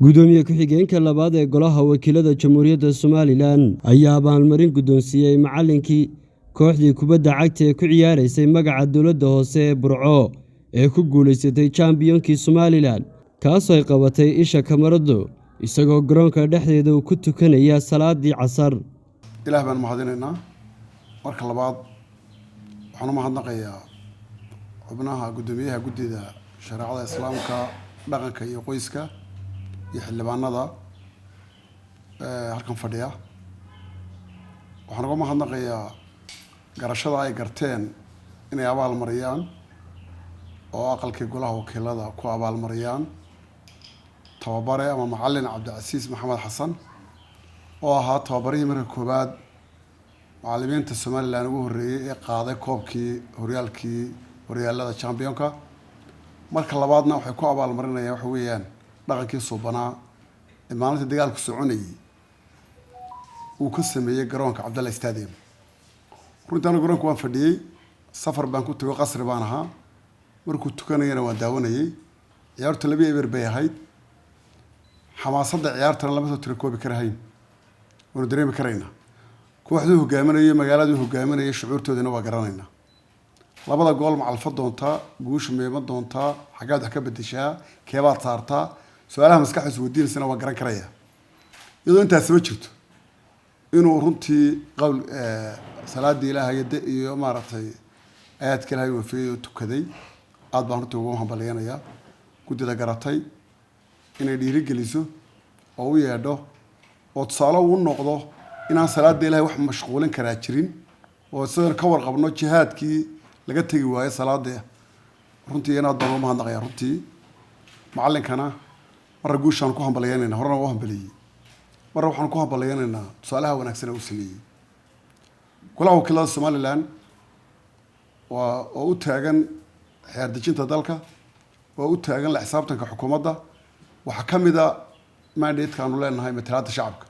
gudoomiye ku-xigeenka labaad ee golaha wakiilada jamhuuriyadda Somalilan ayaa abaalmarin guddoonsiiyey macallinkii kooxdii kubadda cagta ee ku ciyaaraysay magaca dowladda hoose ee Burco ee ku guuleysatay championkii Somalilan kaasoo ay qabatay isha kamarado isagoo garoonka dhexdeeda ku tukanaya salaadii casar. ilaah baan mahadinaynaa. marka labaad waxaan u mahadnaqayaa xubnaha gudoomiyaha guddida shariicada islaamka dhaqanka iyo qoyska iyo xildhibaanada halkan fadhiya. waxaan uga mahadnaqayaa garashada ay garteen inay abaal mariyaan oo aqalkii golaha wakiilada ku abaal mariyaan tababare ama macallin Cabdicasiis Maxamed Xasan oo ahaa tababarihii marka koobaad macallimiinta Somaliland ugu horeeyay ee qaaday koobkii horyaalada championka. marka labaadna waxay ku abaal marinayaan waxa weeyaan dhaqankii suubanaa ee maalinta dagaalku soconayay uu ka sameeyay garoonka Cabdalla Stadium. runtii garoonka waan fadhiyay, safar baan ku tagay, qasri baan ahaa. markuu tukanayana waan daawanayay. ciyaartu 2-2 bay ahayd. xamaasadda ciyaartana lama soo tiri koobi karahayn, waanu dareemi karaynaa. kooxduu hogaaminayay, magaaladuu hogaaminayay, shucuurtoodana waa garanaynaa. labada gool ma calfa doontaa, guusha meema doontaa, xaggaad wax ka bedeshaa, keebaad saartaa, su-aalaha maskaxdiisu weydiinaysana waa garan karayaa. iyadoo intaasi ma jirto inuu runtii qowl salaadii ilaahay iyo maaragtay aayaadka ilaahay wafiyay oo tukaday. aad baan runtii ugu hambalyeynaya guddida garatay inay dhiirigeliso oo u yeedho oo tusaale u noqdo inaan salaada ilaahay wax mashquulin karaa jirin oo sidaan ka warqabno jihaadkii laga tegi waayay salaada. runtii inaad baan ugu mahadnaqayaa. runtii macallinkana marra guushaan ku hambalyeynayna, horena waa hambaliyey, marra waxaan ku hambalyeynaynaa tusaalaha wanaagsan uu sameeyey. golaha wakiilada Somaliland oo u taagan xeer dejinta dalka, oo u taagan la xisaabtanka xukuumadda. waxaa ka mid ah mandate-ka aanu leenahay matalaadda shacabka.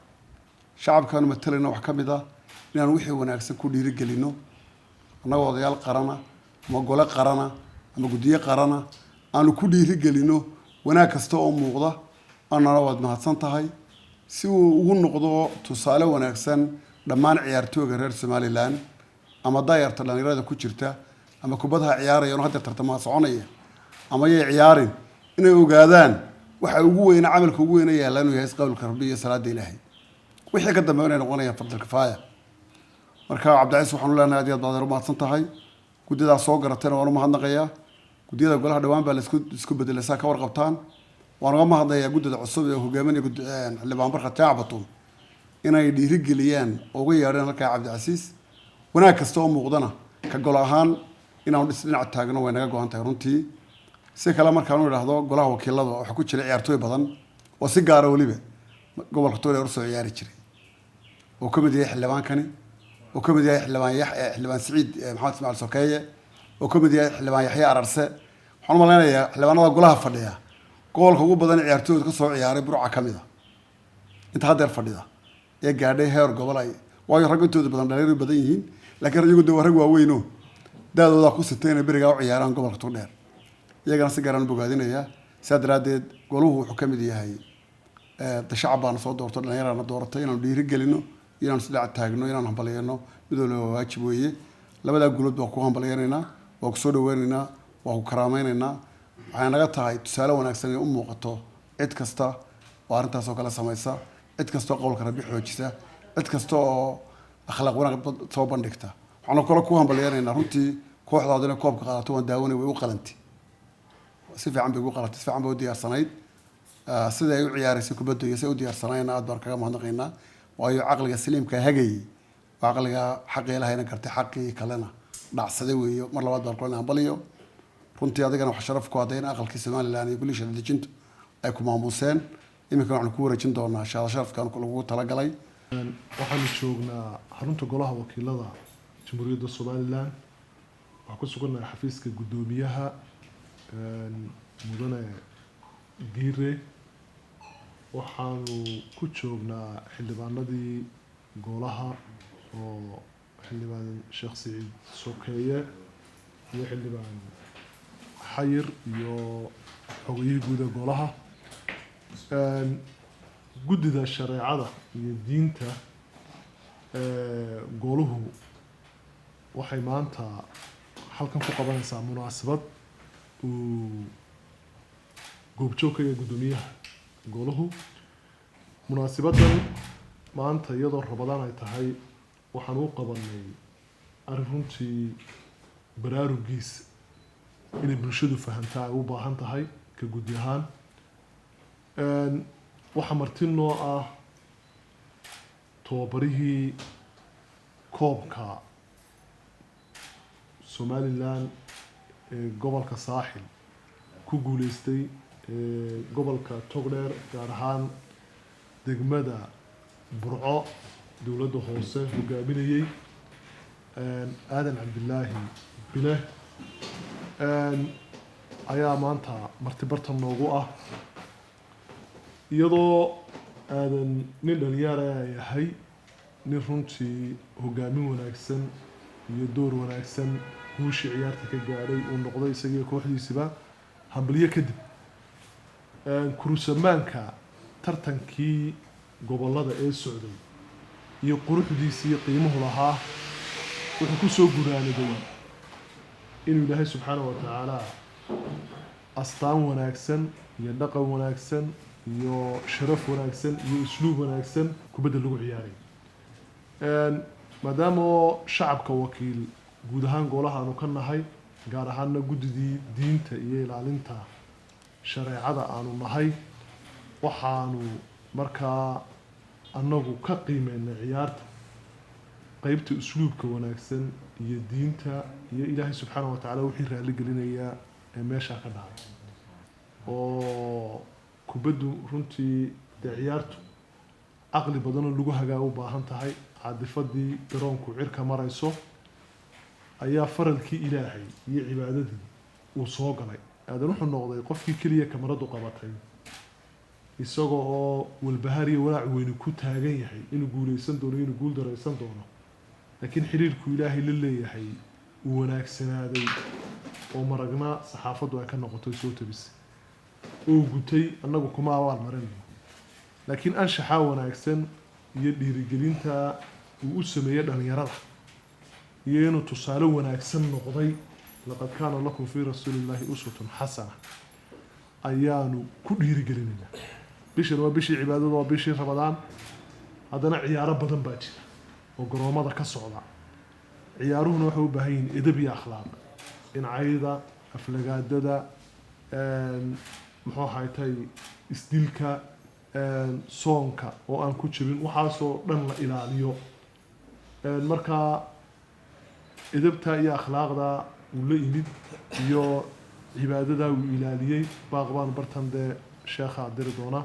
shacabkaanu matalayna waxaa ka mid ah inaan wixii wanaagsan ku dhiirigelino annagoo odayaal qarana ama gole qarana ama guddiye qarana aanu ku dhiirigelino wanaag kasta oo muuqda. annana waad mahadsan tahay si uu ugu noqdo tusaale wanaagsan dhammaan ciyaartooyga reer Somaliland ama daayarta dhalinyarada ku jirta ama kubadda ciyaaraya oo hadda tartamaha soconaya ama ay ciyaarin inay ogaadaan waxa ugu weyn camalka ugu weyn ee yaalan uu yahay qowlka Rabbi iyo salaada Ilaahay wixii ka dambeeyay noqonaya fadl kifaaya. marka Cabdicasiis waxaan leenahay aad baad mahadsan tahay. guddida soo garatayna waan u mahadnaqayaa. guddida golaha dhawaan baa la isku bedelaysaa ka warqabtaan. waan uga mahadnayaa guddida cusub ee hogaaminaya xildhibaan Barkad Jaacbatun inay dhiirigeliyaan uga yeedhaan halka Cabdicasiis wanaag kasta oo muuqdana ka gol ahaan inaan dhinac taagno way naga go'an tahay. runtii si kale markaan u yiraahdo golaha wakiilada waxa ku jira ciyaartooy badan oo si gaar ah waliba gobolka Togdheer soo ciyaari jiray oo ka mid yahay xildhibaankani, oo ka mid yahay xildhibaan Saciid Maxamed Ismaaciil Sokeeye, oo ka mid yahay xildhibaan Yaxya Ararse. waxaan u maleynayaa xildhibaanada golaha fadhiya gobolka ugu badan ciyaartooyda ka soo ciyaaray Burca ka mid ah inta hadda fadhida ee gaadhay heer gobol ay waayo rag intooda badan dhalinyaro badan yihiin laakiin iyagu rag waaweyn oo daadooda ku sitayna beriga u ciyaaraan gobolka Togdheer. iyagana si garan bogaadinaya. saadaradeed goluhu wuxuu ka mid yahay shacab baan soo doortay, dhalinyarana dooratay inaan dhiirigelino, inaan isla taagno, inaan hambalyeeno mid walba waajib weeye. labada gulood baan ku hambalyeynaa, waa ku soo dhaweynaynaa, waa ku karaamaynaynaa. waxay naga tahay tusaale wanaagsan ee u muuqato cid kasta oo arrintaas oo kale samaysa, cid kasta oo qowlka Rabbi xoojisa, cid kasta oo akhlaaq wanaag soo bandhigta. waxaan kale ku hambalyeynaa runtii kooxdaadina koobka qaadato waan daawanay way u qalantay. si fiican bay ugu qalatay, si fiican bay u diyaarsanayd. sida ay u ciyaaraysay kubadda iyo sida u diyaarsanaayna aad baan kaga mahadnaqaynaa. waayo caqliga saliimka hagay waa caqliga xaqii Ilaahayna gartay, xaqii kalena dhacsaday weeyo. mar labaad baan ku hambaliyo. runtii adigana wax sharaf ku haday aqalkii Somaliland iyo gulisha dejinta ay ku maamuseen. iminka waxaan ku wareejin doonaa sharafkan lagu talagalay. waxaanu joognaa xarunta golaha wakiilada jamhuuriyadda Somaliland. waxaan ku suganahay xafiiska guddoomiyaha mudane Giire. waxaanu ku joognaa xildhibaanadii golaha oo xildhibaan Sheekh Saciid Sokeeye iyo xildhibaan Xayir iyo xogiyihii guud ee golaha guddida shareecada iyo diinta goluhu waxay maanta halkan ku qabanaysaa munaasabad uu goobjoogka iyo guddoomiyaha goluhu. munaasabadan maanta iyadoo Ramadaan ay tahay waxaan u qabanay arrin runtii baraarugiis inay bulshadu fahantaa ay u baahan tahay ka guddi ahaan. waxa martin noo ah tababarihii koobka Somaliland gobolka Saaxil ku guuleystay gobolka Togdheer gaar ahaan degmada Burco dowladda hoose hogaaminayay Aadan Cabdillaahi Bile ayaa maanta martibartan noogu ah iyadoo aadan nin dhalinyaro yahay nin runtii hogaamin wanaagsan iyo door wanaagsan guushii ciyaarta ka gaadhay uu noqday isagii kooxdiisiba hambalyo kadib kurusamaanka tartankii gobolada ee socday iyo quruxdiisii iyo qiimuhu lahaa wuxuu ku soo gunaaniday inuu Ilaahay subxaanahu wa tacaala astaan wanaagsan iyo dhaqan wanaagsan iyo sharaf wanaagsan iyo usluub wanaagsan kubadda lagu ciyaaray. maadaama shacabka wakiil guud ahaan golaha aanu ka nahay gaar ahaanna guddidii diinta iyo ilaalinta shareecada aanu nahay waxaanu markaa annagu ka qiimeynay ciyaarta qaybta usluubka wanaagsan iyo diinta iyo Ilaahay subxaanahu wa tacaala wixii raali gelinayaa ee meesha ka dhacay oo kubaddu runtii ciyaartu aqli badan oo lagu hagaa u baahan tahay caadifadii garoonku cirka marayso ayaa faralkii Ilaahay iyo cibaadadii uu soo galay aadan wuxuu noqday qofkii kaliya kamaradu qabatay isagoo oo walbahaar iyo walaac weyn ku taagan yahay inuu guuleysan doono inuu guul dareysan doono laakiin xiriirku Ilaahay la leeyahay uu wanaagsanaaday oo maragna saxaafadu ay ka noqotay soo tabisay oo gutay annagu kuma awaal marin laakiin anshaxa wanaagsan iyo dhiirigelinta uu u sameeyay dhalinyarada iyo inuu tusaale wanaagsan noqday laqad kaana lakum fi rasuulillahi uswatun hasana ayaanu ku dhiirigelinayna bishan waa bishii cibaadada waa bishii Ramadaan haddana ciyaaro badan baa jira oo garoomada ka socda ciyaaruhuna waxay u baahan yihiin edeb iyo akhlaaq in cayda aflagaadada muxuu haytay isdilka soonka oo aan ku jirin waxaasoo dhan la ilaaliyo marka edebta iyo akhlaaqda uu la yimid iyo cibaadada uu ilaaliyay baaqbaan bartan dee sheekha diri doona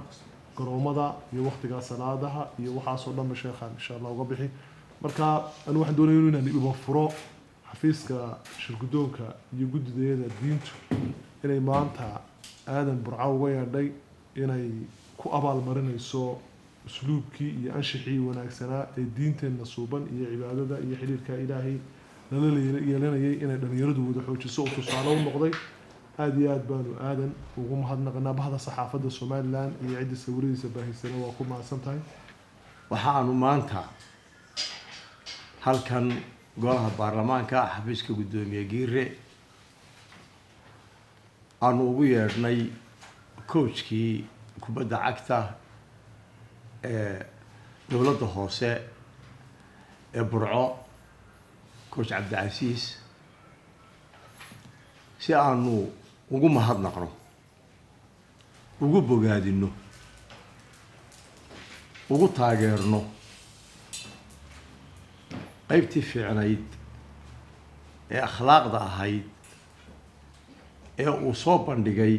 garoomada iyo waqtiga salaadaha iyo waxaasoo dhan sheekha insha Allah uga bixi marka anu waxaan doonayaa inaan iba furo xafiiska shirgudoonka iyo guddideeda diintu inay maanta aadan Burco uga yeedhay inay ku abaal marinayso usluubkii iyo anshixii wanaagsanaa ee diinteena suuban iyo cibaadada iyo xiriirka Ilaahay lala yeelanayay inay dhalinyaradu wada xoojiso oo tusaale u noqday aad iyo aad baanu aadan ugu mahadnaqnaa bahda saxaafadda Somaliland iyo cidda sawiradiisa baahisana waa ku mahadsan tahay. waxaanu maanta halkan golaha baarlamaanka xafiiska guddoomiye Giire aanu ugu yeedhnay coachkii kubadda cagta ee dowladda hoose ee Burco coach Cabdicasiis si aanu ugu mahadnaqno ugu bogaadino ugu taageerno qaybtii fiicnayd ee akhlaaqda ahayd ee uu soo bandhigay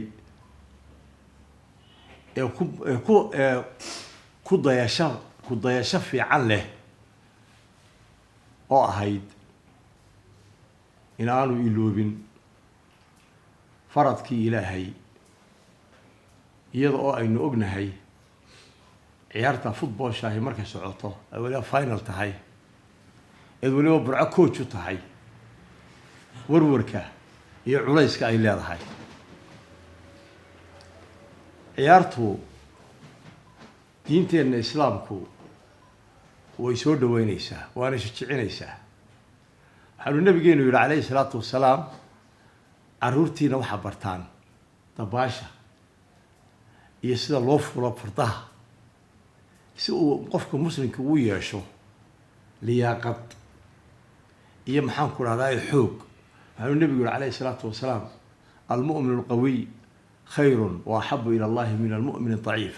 ee ku dayasho fiican leh oo ahayd in aanu iloobin faradkii Ilaahay iyada oo aynu ognahay ciyaarta football ay markay socoto ay waliba final tahay ee waliba Burco coach u tahay warwarka iyo culayska ay leedahay ciyaartu diinteenna islaamku way soo dhaweynaysaa waana shajiciinaysaa waxaanu nabigeenu yidhi calayhi salaatu wasalaam carruurtiina waxaa bartaan dabaasha iyo sida loo fulo fardaha si uu qofka muslimka u yeesho liyaaqad iyo maxaan ku dhahdaa xoog waxaanu nabigu yidhi calayhi salaatu wasalaam almu'minu alqawiy khayrun wa axabu ila allahi min almu'min adaciif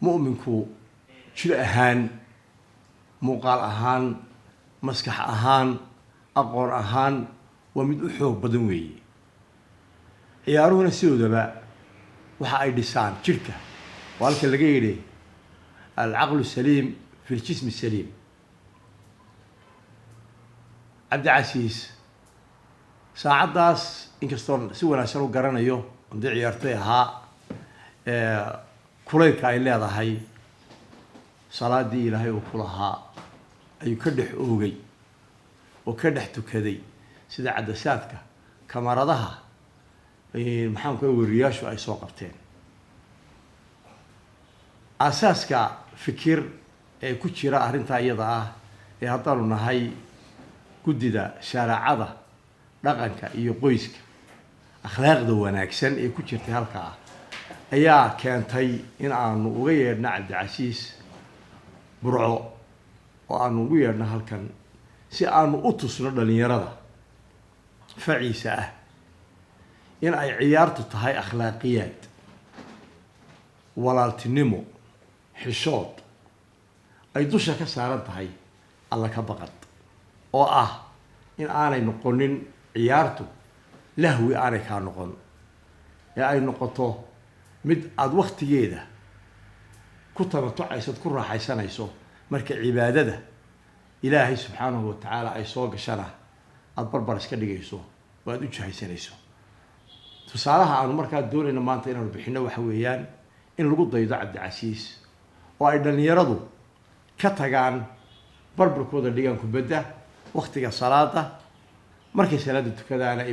mu'minku jir ahaan muuqaal ahaan maskax ahaan aqoon ahaan waa mid u xoog badan weeye ciyaaruhuna sidoodaba waxa ay dhisaan jirka waa halka laga yidhi alcaqlu saliim fi ljismi saliim cabdicasiis saacaddaas inkastoon si wanaagsan u garanayo haddii ciyaartoy ahaa kulaylka ay leedahay salaadii ilaahay uu ku lahaa ayuu ka dhex oogay oo ka dhex tukaday sida cadasaadka kamaradaha maxaan ku wariyaashu ay soo qabteen asaaska fikir ee ku jira arrintaa iyada ah ee haddaanu nahay guddida shareecada dhaqanka iyo qoyska akhlaaqda wanaagsan ee ku jirtay halkaa ayaa keentay in aanu uga yeedhno cabdicasiis burco oo aanu ugu yeedhno halkan si aanu u tusno dhalinyarada faciisa ah in ay ciyaartu tahay akhlaaqiyaad walaaltinimo xishood ay dusha ka saaran tahay alla ka baqad oo ah in aanay noqonin ciyaartu lahwi aanay kaa noqon ee ay noqoto mid aada waktigeeda ku tamatucaysad ku raaxaysanayso marka cibaadada ilaahay subxaanahu watacaala ay soo gashana aada barbar iska dhigayso oo aada u jahaysanayso tusaalaha aanu markaa doonayno maanta inaanu bixino waxa weeyaan in lagu daydo cabdicasiis oo ay dhalinyaradu ka tagaan barbarkooda dhigaan kubadda waktiga salaada markay salaada tukadaana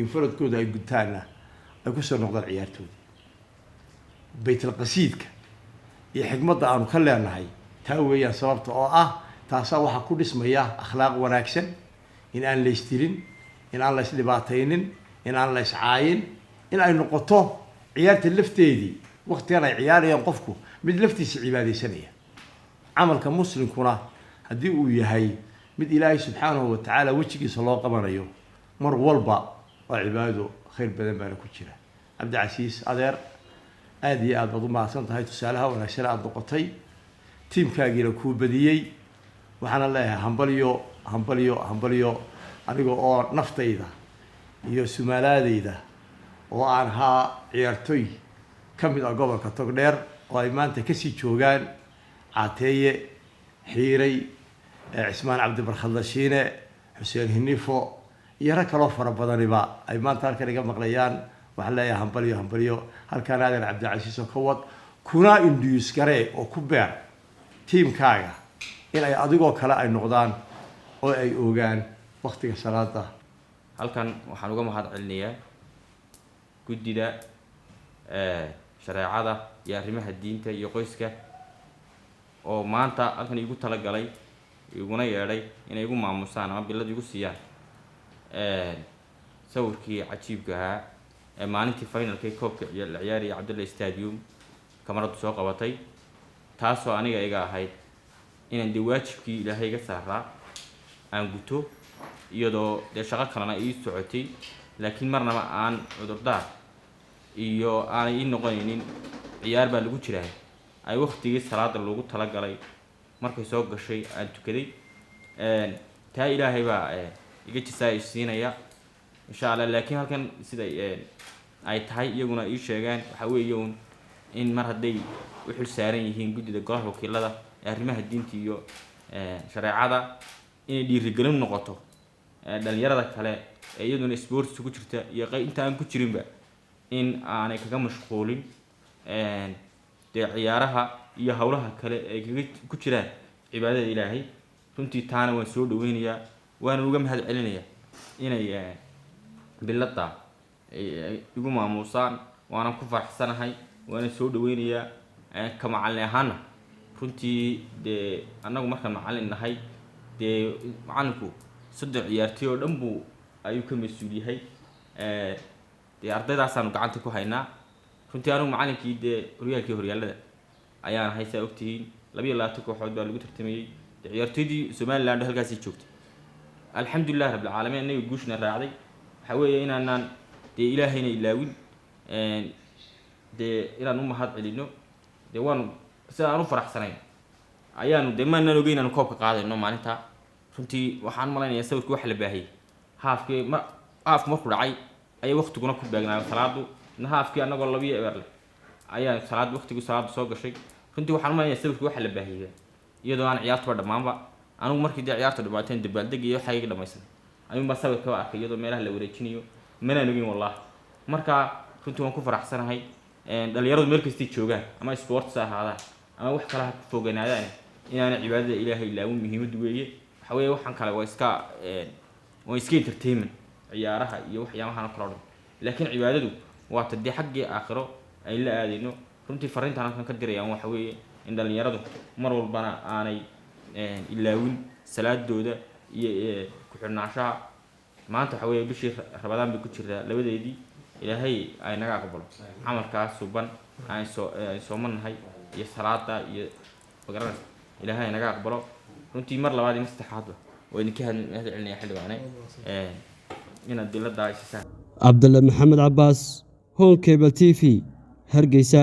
infaradkooda ay gutaanna ay kusoo noqdaan ciyaartooda baytalqasiidka iyo xikmadda aanu ka leenahay taa weeyaan sababta oo ah taasaa waxaa ku dhismaya akhlaaq wanaagsan in aan la isdirin in aan la isdhibaataynin in aan la iscaayin in ay noqoto ciyaarta lafteedii waktigan ay ciyaarayaan qofku mid laftiisa cibaadaysanaya camalka muslimkuna haddii uu yahay mid ilaahay subxaanahu watacaala wejigiisa loo qabanayo mar walba waa cibaado khayr badan baana ku jira cabdicasiis adeer aada iyo aad baad u mahadsan tahay tusaalaha wanaagsan aada noqotay tiimkaagiina kuu badiyey waxaana leeyahay hambalyo hambalyo hambalyo aniga oo naftayda iyo sumaalaadayda oo aan ahaa ciyaartoy ka mid ah gobolka togdheer oo ay maanta kasii joogaan caateeye xiiray cismaan cabdibarkhadlashiine xuseen hinifo iyo rag kaloo fara badaniba ay maanta halkan iga maqlayaan waxaan leeyahay hambalyo hambalyo halkaan aadan cabdicasiis oo ka wad kuna induus garee oo ku beer tiimkaaga in ay adigoo kale ay noqdaan oo ay ogaan waktiga salaada halkan waxaan uga mahad celinayaa guddida shareecada iyo arrimaha diinta iyo qoyska oo maanta halkan igu talagalay iguna yeedhay inay igu maamusaan ama bilad igu siiyaan sawirkii cajiibka ahaa ee maalintii finalkii koobka la ciyaaraya cabdulla stadium kamaradu soo qabatay taasoo aniga iga ahayd inaan dee waajibkii ilaahay iga saaraa aan guto iyadoo dee shaqo kalena ii socotay laakiin marnaba aan cudurdaar iyo aanay ii noqonaynin ciyaar baa lagu jiraa ay waktigii salaada loogu talagalay markay soo gashay aan tukaday taa ilaahay baa iga jisaa siinaya insha allah laakiin halkan sida ay tahay iyaguna ii sheegaan waxa weeye uun in mar hadday u xil saaran yihiin guddida golaha wakiilada ee arrimaha diinta iyo shareecada inay dhiirigelin noqoto dhalinyarada kale ee iyaduna sports ku jirta iyo inta aan ku jirinba in aanay kaga mashquulin dee ciyaaraha iyo howlaha kale ay kaga ku jiraan cibaadada ilaahay runtii taana waan soo dhaweynayaa waana uga mahad celinayaa inay bilada igu maamuusaan waana ku faraxsanahay waana soo dhaweynayaa ka macallin ahaana runtii dee annagu markaan macallin nahay dee macallinku 3 ciyaartoy oo dhan buu ayuu ka mas'uul yahay dee ardaydaasaan gacanta ku haynaa runtii anigu macallinkii dee horyaalada ayaan haysaa ogtihiin 22 kooxood baa lagu tartamayay ciyaartoydii Somaliland halkaas joogtay alxamdulillah rabbil caalamiin inay guushna raacday waxa weeye inaan dee ilaahayna ilaawin dee inaan u mahad celino dee waan sidaan u faraxsanayn ayaanu dee maana ogeyn inaan koobka qaadayno maalinta runtii waxaan malaynayaa sawirkii wax la baahiyay haafkii markuu dhacay ayay waqtiguna ku baagnaa salaadu haafkii anagoo 2 eber leh ayaa waqtigii salaadu soo gashay runtii waxaan malaynayaa sawirkii wax la baahiyay iyadoo aan ciyaarto dhamaanba anigu markii ciyaarto dhamaatay dabaaldeg iyo waxa ay dhamaysan ayuu ma sawirka arkay iyadoo meelaha la wareejinayo mana ogin wallahi marka runtii waan ku faraxsanahay dhalinyaradu meel kasta joogaan ama sports ahaada ama wax kale ha ku fogaanaadaan inaan cibaadada ilaahay ilaawin muhiimad weeye waxa weeye waxaan kale waa iska entertainment ciyaaraha iyo waxyaalaha kala dhan laakiin cibaadadu waa tadii xaqii aakhiro ay la aadayno runtii fariintan kan ka dirayaan waxa weeye in dhalinyaradu mar walbana aanay ilaawin salaadooda iyo ku xirnaanshaha maanta waxa weeye bishii Ramadaan bay ku jirtaa labadeedii ilaahay ay naga aqbalo amalkaas suban ay soo manahay iyo salaada iyo bagaran ilaahay naga aqbalo runtii mar labaad iyo saddexaad way idinka hadcelinaya xildhibaane ina dilada ay saaran Abdullah Maxamed Abbas Home Cable TV Hargeysa.